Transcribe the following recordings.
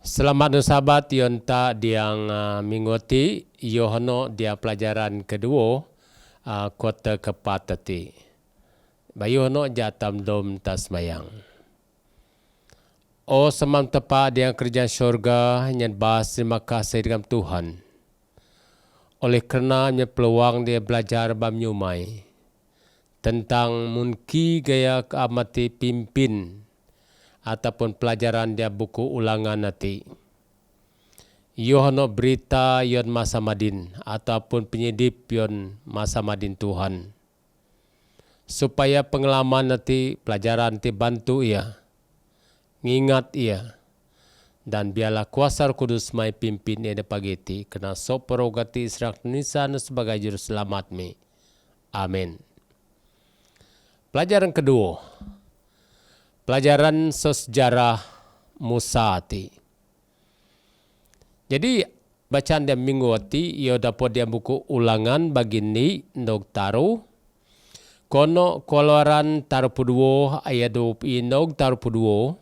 Selamat sahabat yonta diang mingoti yohono dia pelajaran kedua kota kepatati. Bayono jatam dom tasmayang. Oh semam tepat dia kerja syurga nyan bahas terima kasih dengan Tuhan. Oleh kerana peluang dia belajar bamnyumai tentang munki gaya keamati pimpin ataupun pelajaran dia buku ulangan nanti. Yohano berita yon masa madin ataupun penyedip yon masa madin Tuhan. Supaya pengalaman nanti pelajaran nanti bantu ia, ngingat ia, dan biarlah kuasa Roh Kudus mai pimpin ia pagiti kena soporogati Israel nisan sebagai juru selamat mi. Amin. Pelajaran kedua. Pelajaran sejarah Musa ti. Jadi bacaan dia minggu ti ia dapat dia buku ulangan begini ndog taruh. Kono Keluaran taruh pudwo ayat 20 ndog taruh pudwo.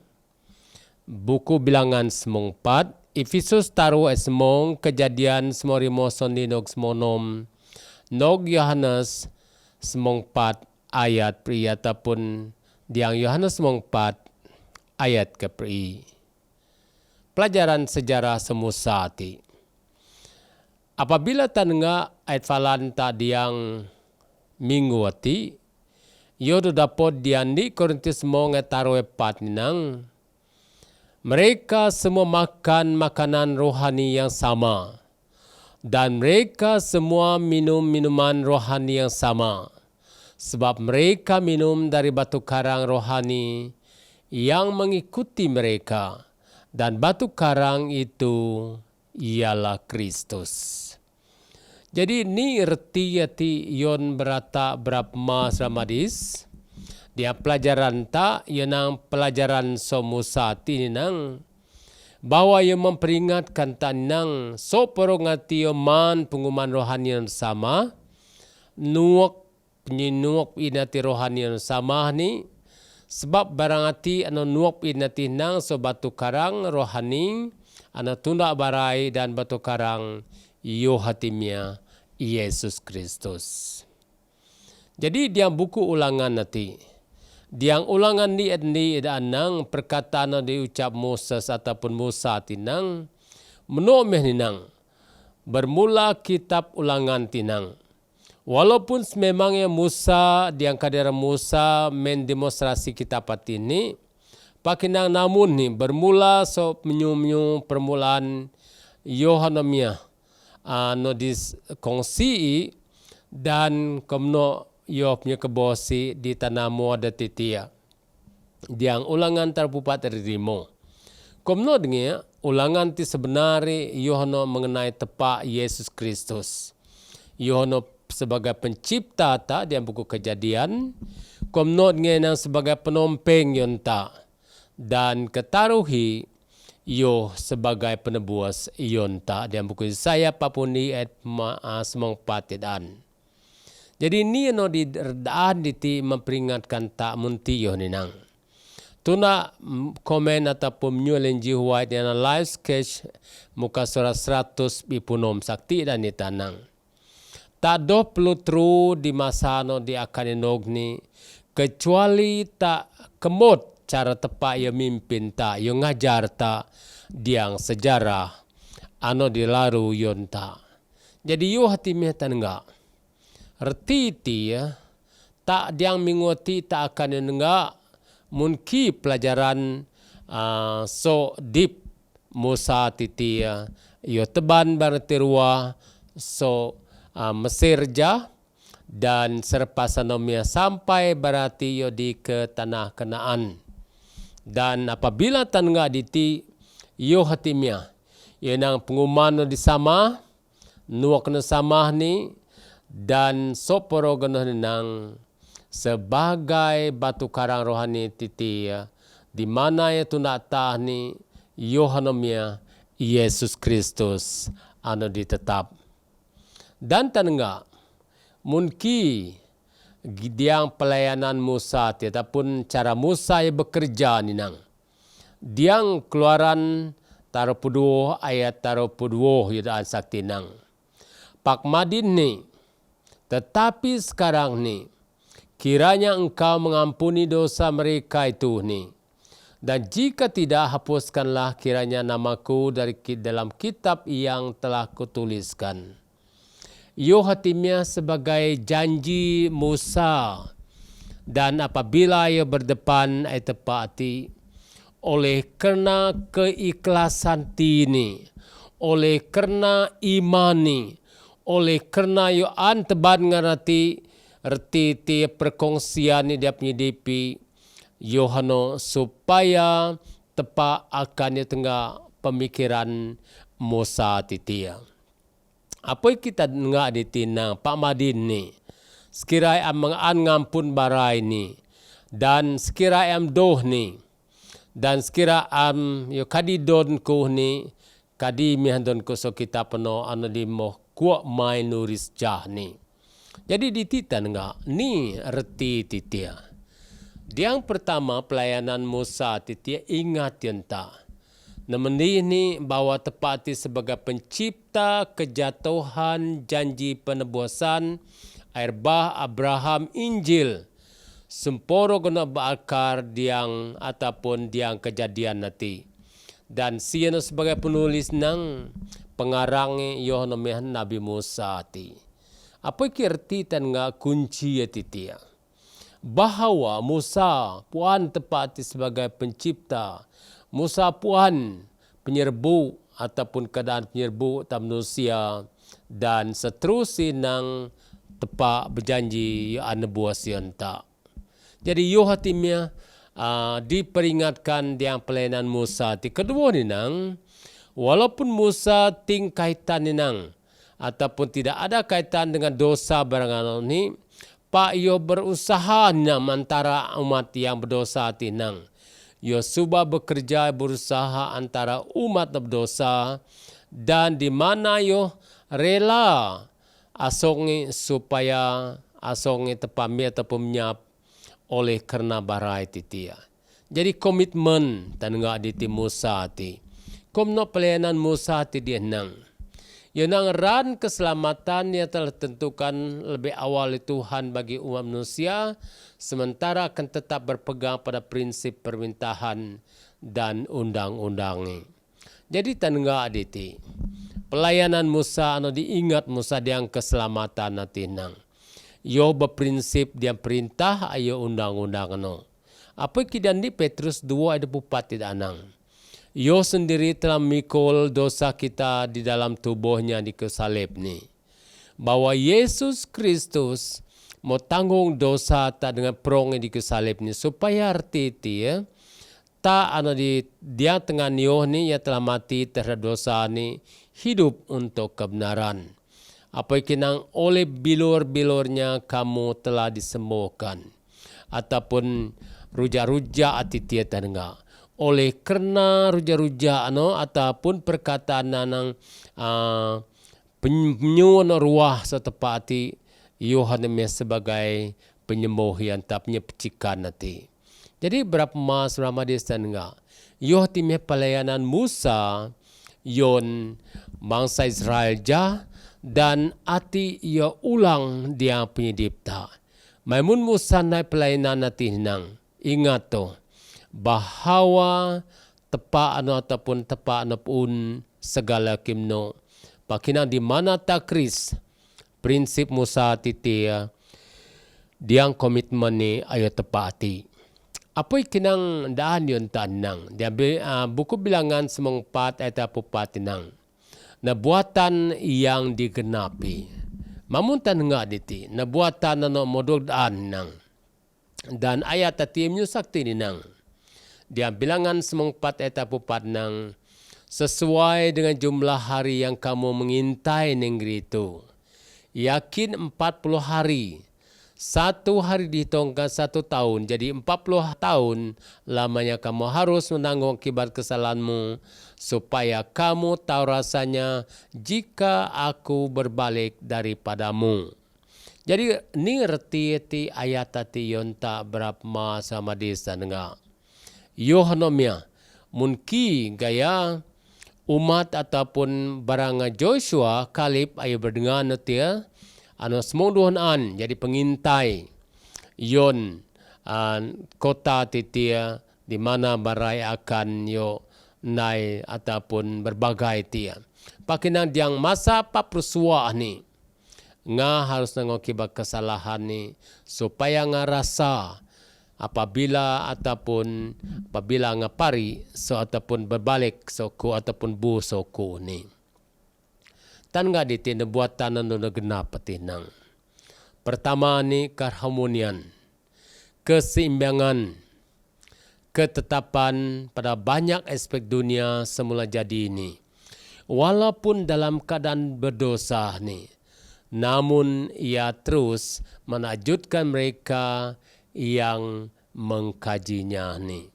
Buku bilangan semong 4. Efesus taruh semong kejadian semong rimoson di ndog semonom. Ndog Yohanes semong 4 ayat pria ataupun diang Yohanes 4 ayat ke-1. Pelajaran sejarah semusa ti. Apabila tanenga ayat falan ta diang minggu ti, yodo dapat diandi Korintus mo ngetaroe 4 ninang. Mereka semua makan makanan rohani yang sama. Dan mereka semua minum minuman rohani yang sama. Sebab mereka minum dari batu karang rohani yang mengikuti mereka. Dan batu karang itu ialah Kristus. Jadi ni erti yati yon berata berapma ramadis. Dia pelajaran tak yang pelajaran somusa ti nang. Bahwa yang memperingatkan tak nang soporongati man pengumuman rohani yang sama. Nuak penyinuak inati rohani yang sama ni sebab barangati anu nuak inati nang so batu karang rohani anu tunda barai dan batu karang yo hatimnya Yesus Kristus. Jadi dia buku ulangan nanti. Diang ulangan ni anang perkataan diucap Moses ataupun Musa tinang menomeh ninang. Bermula kitab ulangan tinang. Walaupun memangnya Musa, diangkat Musa mendemonstrasi kitab ini, pakinang namun ni bermula so menyu permulaan Yohanemia no diskongsi dan kemno yo punya kebosi di tanamo ada titia. Diang ulangan terpupat terimo. Kemno dengan ulangan ti sebenarnya Yohana mengenai tepak Yesus Kristus. Yohana sebagai pencipta tak dia buku kejadian. Komnot ngenang sebagai penompeng yon tak. Dan ketaruhi yo sebagai penebus yon tak. Dia buku saya papuni et semong patidan. Jadi ni no di redaan diti memperingatkan tak munti yo ninang. Tuna komen ataupun menyulen jiwa yang live sketch muka surat 100 bipunom sakti dan ditanang. Tak do pelutru di masa no di akan inogni kecuali tak kemot cara tepat ia mimpin tak ia ngajar tak diang sejarah ano dilaru yon tak. Jadi yo hati mehtan enggak. Reti ti ya tak diang mingoti tak akan enggak munki pelajaran so deep Musa titi ya yo teban barterua so Mesir jah dan serpasan nomia sampai berarti yo di ke tanah Kanaan. Dan apabila tangga diti yo hatimia yo nang pengumuman di sama nuak na sama ni dan soporo ganoh nang sebagai batu karang rohani titi di mana ya tunda tah ni Yohanemia Yesus Kristus anu ditetap. Dan tanengga munki diang pelayanan Musa ataupun cara Musa yang bekerja ninang. Diang Keluaran taro puduh ayat taro puduh yudaan sakti nang. Pak madin ni, tetapi sekarang ni, kiranya engkau mengampuni dosa mereka itu ni. Dan jika tidak, hapuskanlah kiranya namaku dari dalam kitab yang telah kutuliskan. Yo hatimnya sebagai janji Musa. Dan apabila ia berdepan ay tepati, oleh karena keikhlasan tini, oleh karena imani, oleh karena yo anteban ngarati, erti ti perkongsian ni dia penyidipi, Yohano supaya tepa akan dia tengah pemikiran Musa titia. Apa kita dengar di tinang Pak Madin ni, sekiranya am ngampun barai ni, dan sekiranya am doh ni, dan sekiranya am yo kadi don ko ni, kadi mihandon ko so kita peno anu limo kuak mai nuris jah ni. Jadi di tita dengar ni reti titia. Yang pertama pelayanan Musa titia ingat yenta. Namanya ini bahwa tepati sebagai pencipta kejatuhan janji penebusan air bah Abraham Injil. Semporo guna berakar diang ataupun diang kejadian nanti. Dan siano sebagai penulis nang pengarang Yohanes Nabi Musa ti. Apa kirti tan nga kunci ya titia. Bahawa Musa puan tepati sebagai pencipta, Musa puan penyerbu ataupun keadaan penyerbu tam manusia dan seterusnya nang tepak berjanji anebuas tak. Jadi yo hatimnya diperingatkan yang pelayanan Musa ti kedua ni nang walaupun Musa ting kaitan ni nang ataupun tidak ada kaitan dengan dosa barangan ni, Pak yo berusaha nam antara umat yang berdosa tinang. Yo suba bekerja berusaha antara umat berdosa dan di mana yo rela asongi supaya asongi tepami ataupun menyap oleh karena barai titia. Jadi komitmen dan enggak di Musa ti. Komno pelayanan Musa ti dia nang. Yang ran keselamatan yang telah tentukan lebih awal Tuhan bagi umat manusia, sementara akan tetap berpegang pada prinsip permintaan dan undang-undang. Jadi tanengga aditi, pelayanan Musa anu diingat Musa yang keselamatan nanti nang. Yo berprinsip dia perintah ayo undang-undang no. Apa kidan di Petrus 2 ayat 4 tidak anang. Yo sendiri telah mikul dosa kita di dalam tubuhnya di kesalib ni. Bahwa Yesus Kristus mau tanggung dosa tak dengan perong di kesalib ni. Supaya arti itu ya. Tak ada di dia tengah nioh ni yang telah mati terhadap dosa ni. Hidup untuk kebenaran. Apa kinang oleh bilur-bilurnya kamu telah disembuhkan. Ataupun ruja-ruja ati tiada dengar. Oleh kerana ruja-ruja ataupun perkataan nang penyuan ruah setepati Yohanes sebagai penyembuh yang tak punya pecikan nanti. Jadi berapa mas Ramadhan enggak? Yohanes pelayanan Musa yon bangsa Israel jah dan ati ia ulang dia penyidipta. Maimun Musa naik pelayanan nanti nang ingat tu. Bahawa tepa ataupun tepa pun segala kimno pakinang di mana takris prinsip Musa titia diang komitmen ni ayo tepati. Apa kinang daan yon tanang dia buku bilangan semang 4 ayat 4 tinang. Nabuatan yang digenapi. Mamuntan nga diti nabuatan modul daan nang. Dan ayat tatimnyo sakti ni nang. Dia bilangan semang 4 ayat 4 nang sesuai dengan jumlah hari yang kamu mengintai negeri itu. Yakin 40 hari. 1 hari dihitungkan 1 tahun. Jadi 40 tahun lamanya kamu harus menanggung akibat kesalahanmu. Supaya kamu tahu rasanya jika aku berbalik daripadamu. Jadi ni reti ayat tati yon tak berapa sama desa dengar. Yohanomia munki gaya umat ataupun barang Joshua Kalib ayo berdengar natia semua duhaan jadi pengintai yon kota titia di mana barai akan yo nai ataupun berbagai tia. Pakinang diang masa paprusua ni nga harus nangokibat kesalahan ni supaya nga rasa apabila nga pari so ataupun berbalik soku ataupun bu soku ni. Tan nga diti buatan na genap patinang. Pertama ni keharmonian, keseimbangan, ketetapan pada banyak aspek dunia semula jadi ini. Walaupun dalam keadaan berdosa ni, namun ia terus menakjubkan mereka yang mengkajinya ni.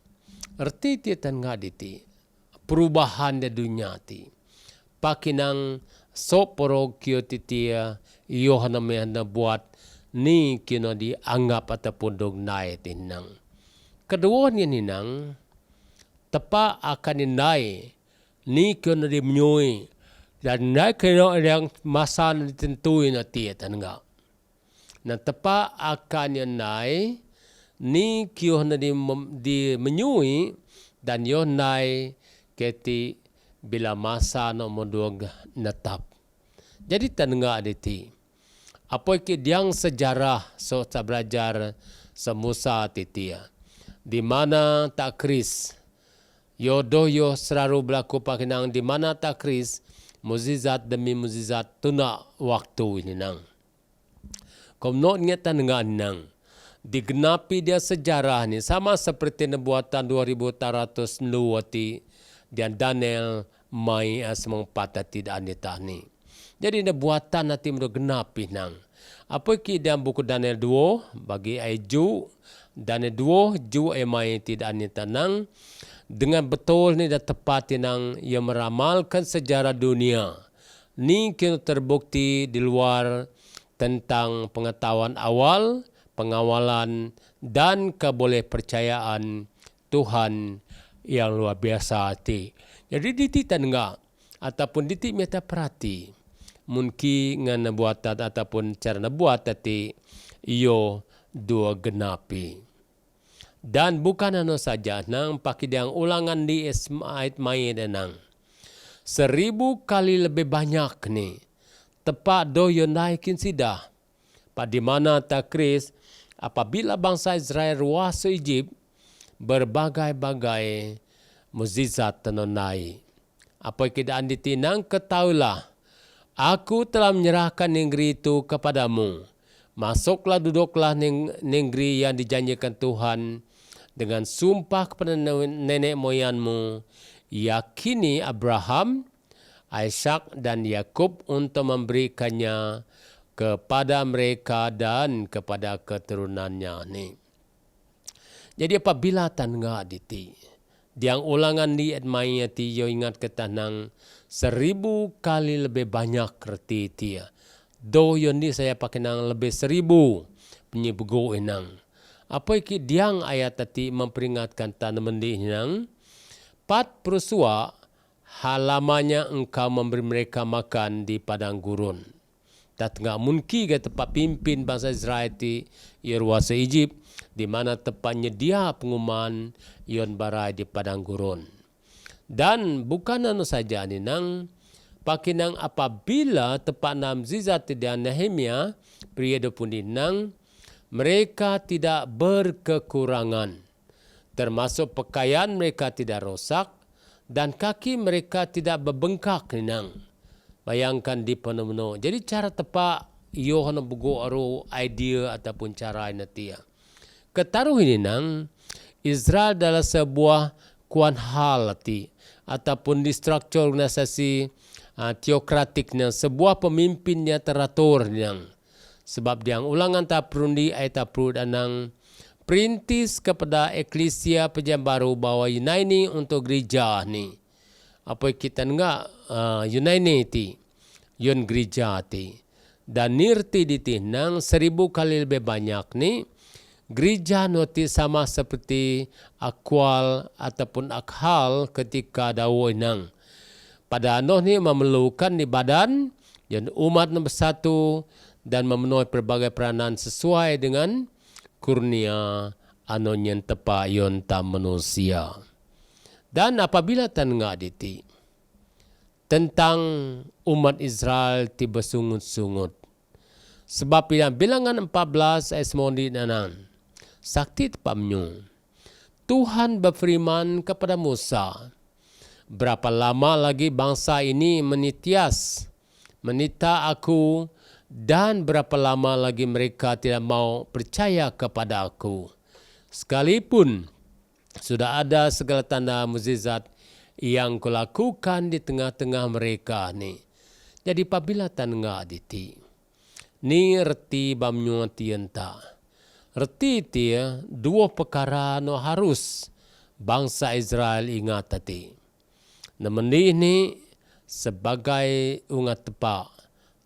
Erti ti tengah diti perubahan di dunia ti. Pakinang soporo kio titia Yohana mehana buat ni kino dianggap ataupun dog nai tinang. Kedua ni ninang tepa akan dinai ni kino di menyui dan nai kino yang masa ditentui na tia tangga. Na tepa akan dinai ni kio di menyui dan yo nai keti bila masa no moduag natap. Jadi tangga aditi. Apa ki diang sejarah so ta belajar semusa titia. Di mana tak kris yo doyo selalu berlaku pakinang di mana tak kris muzizat demi muzizat tuna waktu ini nang. Komno ngeta dengan nang. Digenapi dia sejarah ni sama seperti nubuatan 2400 nuwati dan Daniel mai asmong patati dan ditah ni. Jadi nubuatan nanti genapi nang. Apa ki dalam buku Daniel 2 bagi Ju Daniel 2 Ju mai tidak anita nang dengan betul ni dah tepat nang yang meramalkan sejarah dunia. Ni kini terbukti di luar tentang pengetahuan awal, pengawalan dan kebolehpercayaan Tuhan yang luar biasa hati. Jadi dititan enggak ataupun ditik meta perhati. Mungkin dengan buatan ataupun cara buat tadi iyo dua genapi. Dan bukan ano saja nang pakidiang ulangan di ayat mai denang. 1000 kali lebih banyak ni. Tepat do yo naikin sidah. Pada mana takris apabila bangsa Israel ruas Egypt berbagai-bagai mukjizat tenonai. Apa keadaan ditinang ketahuilah. Aku telah menyerahkan negeri itu kepadamu. Masuklah duduklah negeri yang dijanjikan Tuhan dengan sumpah kepada nenek moyangmu. Yakini Abraham, Ishak dan Yakub untuk memberikannya kepada mereka dan kepada keturunannya ni. Jadi apabila tangga diti, diang ulangan di admayati yo ingat ketanang 1000 kali lebih banyak reti tia. Do yon di saya pakai nang lebih 1000 penyebego enang. Apa iki diang ayat tadi memperingatkan tanaman di nang. Pat perusua halamanya engkau memberi mereka makan di padang gurun. Dat enggak mungkin ke tempat pimpin bangsa Israel di ruas Egypt di mana tepatnya dia pengumuman yon barai di padang gurun. Dan bukan anu saja ni nang pakinang apabila tepat nam zizat dan Nehemia periode pun nang mereka tidak berkekurangan termasuk pakaian mereka tidak rosak dan kaki mereka tidak berbengkak nang. Bayangkan di penuh. Jadi cara tepat Yohana bugu aru idea ataupun cara inatia. Ketaruh ini nang Israel adalah sebuah kuan hal ti ataupun di struktur organisasi teokratiknya sebuah pemimpinnya teratur yang sebab diang ulangan tak perundi ayat tak perlu danang perintis kepada eklesia pejam baru bahwa Yunaini untuk gereja ni apa kita enggak Yunaini ti yun gereja ti dan nirti di tinang 1000 kali lebih banyak ni gereja noti sama seperti akwal ataupun akhal ketika dawo nang pada anoh ni memerlukan di badan dan umat nombor satu dan memenuhi pelbagai peranan sesuai dengan kurnia anoh yang tepa yon tam manusia. Dan apabila tan ngaditi tentang umat Israel ti bersungut-sungut. Sebab bilangan 14 ayat 9 sakti tepamnyo. Tuhan berfirman kepada Musa, berapa lama lagi bangsa ini menita aku, dan berapa lama lagi mereka tidak mau percaya kepada aku. Sekalipun sudah ada segala tanda mukjizat yang kulakukan di tengah-tengah mereka ni. Jadi apabila tangga diti, ni reti bamnyo tienta. Reti dia dua perkara no harus bangsa Israel ingat tadi. Namun ini sebagai ungat tepa,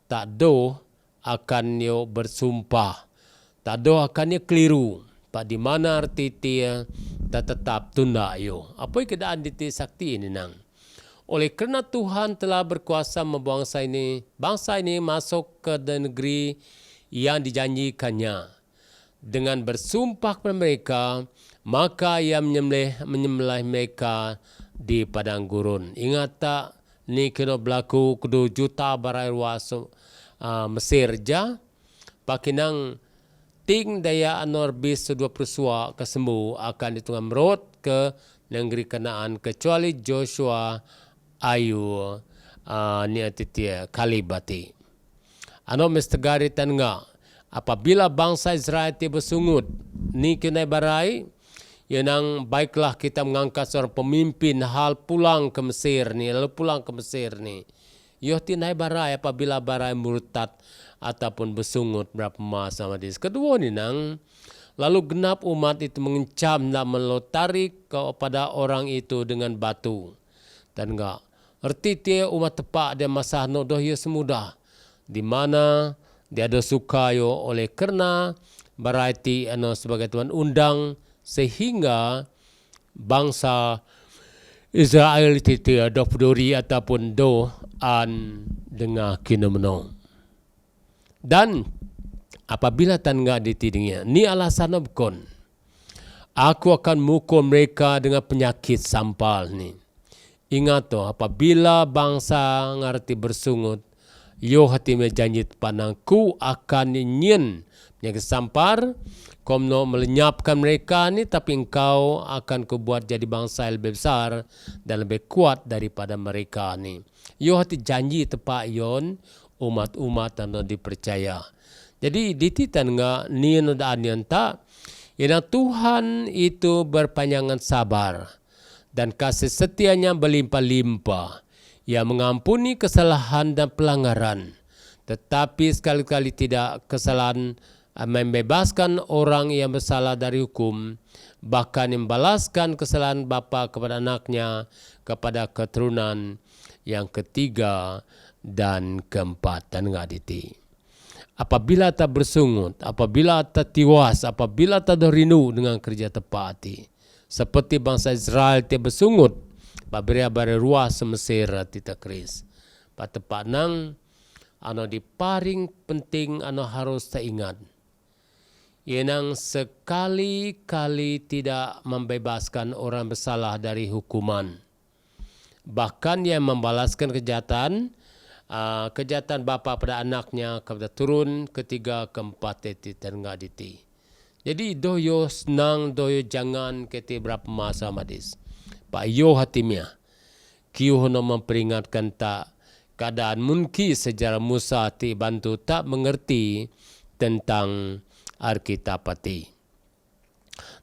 tak do akan yo bersumpah, tak do akan yo keliru. Pak di mana arti dia tak tetap tunda yo. Apa keadaan di sakti ini nang? Oleh kerana Tuhan telah berkuasa membawa bangsa ini masuk ke negeri yang dijanjikannya. Dengan bersumpah kepada mereka, maka ia menyembelih mereka di padang gurun. Ingat tak, ni kena berlaku 2 juta barai ruas Mesir ja. Pakinang ting daya anor bis 2 persua kesembuh akan ditungan merot ke negeri Kanaan kecuali Joshua ayu ni atitia kalibati. Ano mestegari tanga apabila bangsa Israel ti bersungut ni kenai barai yang baiklah kita mengangkat seorang pemimpin hal pulang ke Mesir ni, lalu pulang ke Mesir ni. Yo ti nai barai apabila barai murtad ataupun bersungut berapa masa madis. Kedua ni nang lalu genap umat itu mengencam dan melotari kepada orang itu dengan batu. Dan enggak erti dia umat tepak dia masa nodoh ya semudah. Di mana dia ada suka yo oleh kerana berarti sebagai Tuhan undang sehingga bangsa Israel itu ada peduli ataupun doan dengan kinemno. Dan apabila tangga ditidingnya, ni alasan bukan. Aku akan mukul mereka dengan penyakit sampal ni. Ingat tu, apabila bangsa ngerti bersungut, yo hati menjanji panangku akan nyen penyakit sampar, komno melenyapkan mereka ni, tapi engkau akan kubuat jadi bangsa yang lebih besar dan lebih kuat daripada mereka ni. Yo hati janji tepak yon umat-umat yang dipercaya. Jadi dititan nga ni nodaan yan ta, yang Tuhan itu berpanjangan sabar dan kasih setianya berlimpah-limpah. Ia mengampuni kesalahan dan pelanggaran, tetapi sekali-kali tidak kesalahan membebaskan orang yang bersalah dari hukum, bahkan membalaskan kesalahan bapa kepada anaknya, kepada keturunan yang ketiga dan keempat. Dan ngaditi, apabila tak bersungut, apabila tak tiwas, apabila tak rindu dengan kerja tepati, seperti bangsa Israel tak bersungut, babere ruas Mesir tita kris. Patepak nang di paling penting harus teringat. Yenang sekali-kali tidak membebaskan orang bersalah dari hukuman. Bahkan yang membalaskan kejahatan bapa pada anaknya, kepada turun ketiga, keempat itu terngaditi. Jadi doyo senang, doyo jangan kete berapa masa madis. Pak yo hatimnya, kiu hono memperingatkan tak keadaan mungkin sejarah Musa ti bantu tak mengerti tentang Alkitapati.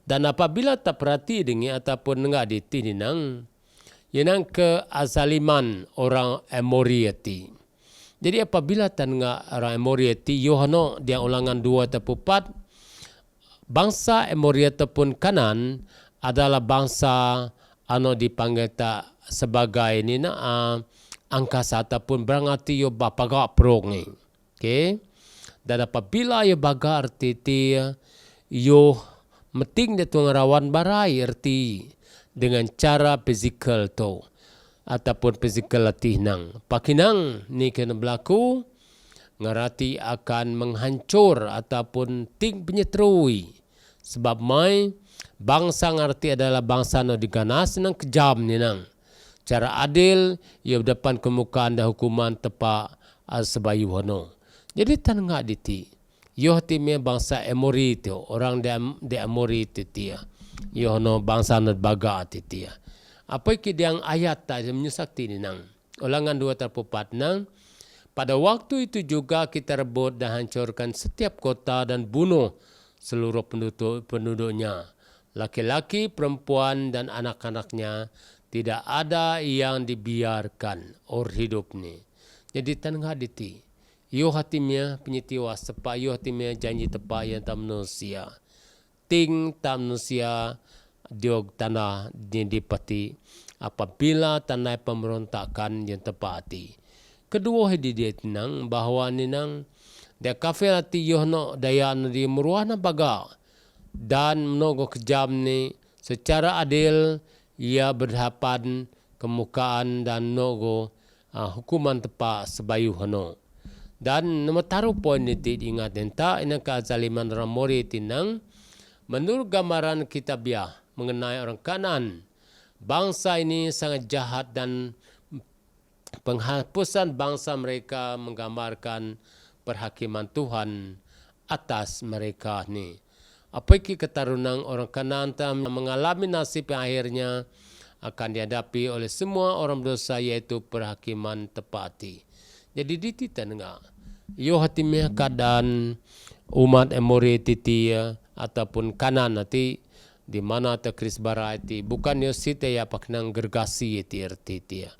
Dan apabila tak perhati dengan ataupun enggak ditinang, yenang keazaliman orang Amoriati. Jadi apabila tan enggak orang Amoriati, Yohano dia ulangan 2 atau 4, bangsa Amoriat ataupun Kanan adalah bangsa dipanggil tak sebagai ni angkasa ataupun berarti yo bapaga prong ni. Okey. Dan apabila yo baga arti yo meting dia tu ngarawan barai arti dengan cara fizikal tu. ataupun physical latih nang. Pakinang ni kena berlaku ngarati akan menghancur ataupun ting penyeterui. Sebab mai bangsa ngarti adalah bangsa no diganas nang kejam ni nang. Cara adil ia berdepan kemukaan dan hukuman tepa sebayu hono. Jadi tan ngak diti. Yo hati me bangsa Emori tu, orang de Emori tu dia. Yo hono bangsa no baga tu dia. Apa ki yang ayat ta menyusakti ni nang. Ulangan 2:4 nang. Pada waktu itu juga kita rebut dan hancurkan setiap kota dan bunuh seluruh penduduknya. Laki-laki, perempuan dan anak-anaknya tidak ada yang dibiarkan or hidup ni. Jadi tanah diti. Yo hatimnya penyetiwa sepa yo hatimnya janji tepa yang tak manusia. Ting tak manusia diog tanah dipati apabila tanah pemberontakan yang tepati. Kedua hidi dia tenang bahawa ninang dia kafir hati yohno daya di meruahna baga dan menogo kejam ni secara adil ia berhadapan kemukaan dan nogo hukuman tepa sebayu hono. Dan nama taruh poin ni ingat entah inang kezaliman ramori tinang menurut gambaran kitabiah mengenai orang Kanan. Bangsa ini sangat jahat dan penghapusan bangsa mereka menggambarkan perhakiman Tuhan atas mereka ni. Apakah ketarunang orang Kanan mengalami nasib yang akhirnya akan dihadapi oleh semua orang berdosa yaitu perhakiman tepati. Jadi dititan enggak. Yo hatimnya keadaan umat Emori titi ataupun Kanan nanti di mana ta Kris bara iti bukan yo site ya paknang gergasi iti erti dia.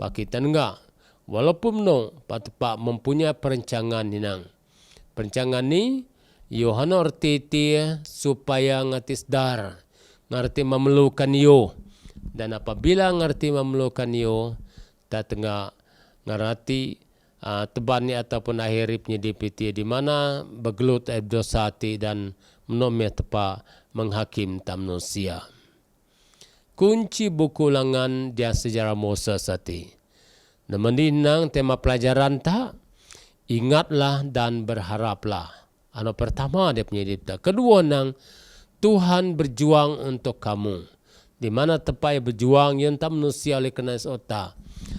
Pakitan enggak. Walaupun no patpa mempunyai perencangan ninang. Perencangan ni Yohana erti supaya ngatis dar ngerti memerlukan yo. Dan apabila ngerti memerlukan yo ta tengah ngerti teban ni ataupun akhiripnya dipiti di mana begelut dosati dan menomeh tepa menghakim tam manusia. Kunci buku langan dia sejarah Moses ati. Namun tema pelajaran tak ingatlah dan berharaplah. Ano pertama dia punya dipta. Kedua nang Tuhan berjuang untuk kamu. Di mana tepai berjuang yang tak manusia oleh kena sota.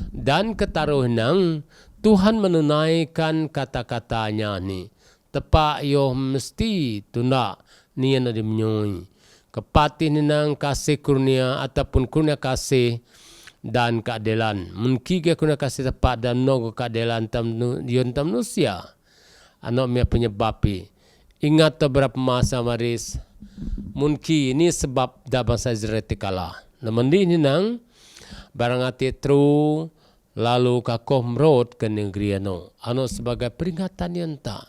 Dan ketaruh nang Tuhan menunaikan kata-katanya ni. Tepak yo mesti tunda ni yang ada menyoi. Kepati nang kasih kurnia ataupun kurnia kasih dan keadilan. Mungkin ke kurnia kasih tepat dan nogo keadilan tam manusia. Anak mia penyebapi. Ingat beberapa masa maris. Mungkin ini sebab dah bangsa Israel kalah. Namun ini nang barang hati tru lalu kakoh merot ke negeri ano. Ano sebagai peringatan yang tak.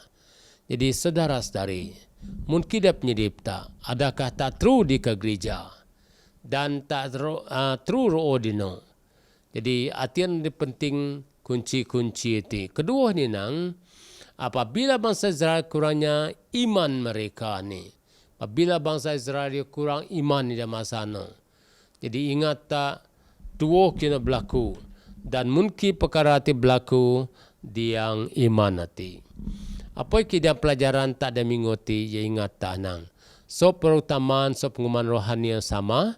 Jadi saudara-saudari. Mungkin dia penyedipta. Adakah tak true di ke gereja? Dan tak true ro'odino. Jadi artian ini penting kunci-kunci itu. Kedua ni nang. Apabila bangsa Israel kurangnya iman mereka ni. Apabila bangsa Israel kurang iman di masa no. Jadi ingat tak. Dua kena berlaku. Dan mungkin perkara itu berlaku di yang iman nanti. Apa kita pelajaran tak ada mengikuti ya ingat tak nang. So perutamaan so pengumuman rohani yang sama,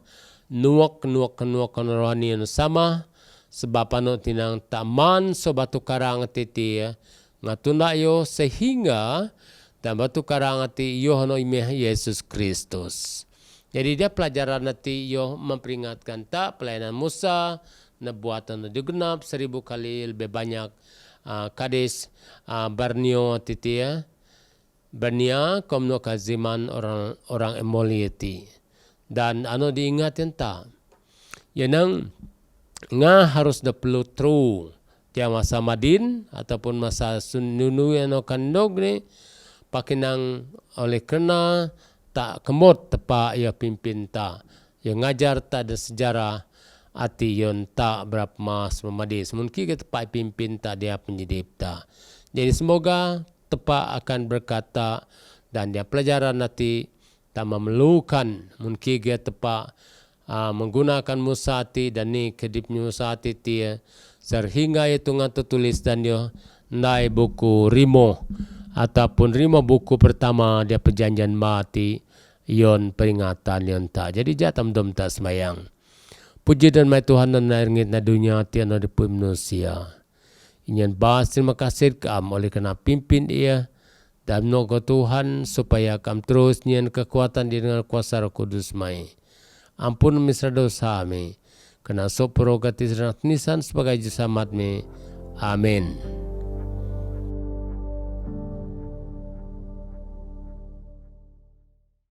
nuak rohani yang sama, sebab anu tinang taman so batu karang titi ngatunda yo sehingga dan batu karang ati yo hano imeh Yesus Kristus. Jadi dia pelajaran nanti yo memperingatkan tak pelayanan Musa nabuatan digenap 1000 kali lebih banyak. Kades Borneo titi Borneo komno kaziman orang Emoli iti. Dan ano diingatin ta. Yanang nga harus da perlu true dia masa madin ataupun masa sununu yang kandog ni pakinang oleh kerana tak kemot tepa ia pimpin ta. Yang ngajar ta ada sejarah ati yon tak berapa mas memadis. Mungkin kita tepat pimpin tak dia penyedipta. Jadi semoga tepat akan berkata dan dia pelajaran nanti tak memerlukan. Mungkin dia tepat menggunakan musati dan ni kedip musati tia sehingga itu ngatu tulis dan yo ndai buku rimo ataupun rimo buku pertama dia perjanjian mati yon peringatan yon tak jadi jatam dom tak semayang puji dan mai Tuhan dan ngit na dunia tian ada manusia inyan bahas terima kasih kam oleh kena pimpin ia dan nogo Tuhan supaya kam terus nyan kekuatan di dengan kuasa Roh Kudus mai ampun misra dosa kami kena so prerogatif nisan sebagai jusamat me amin.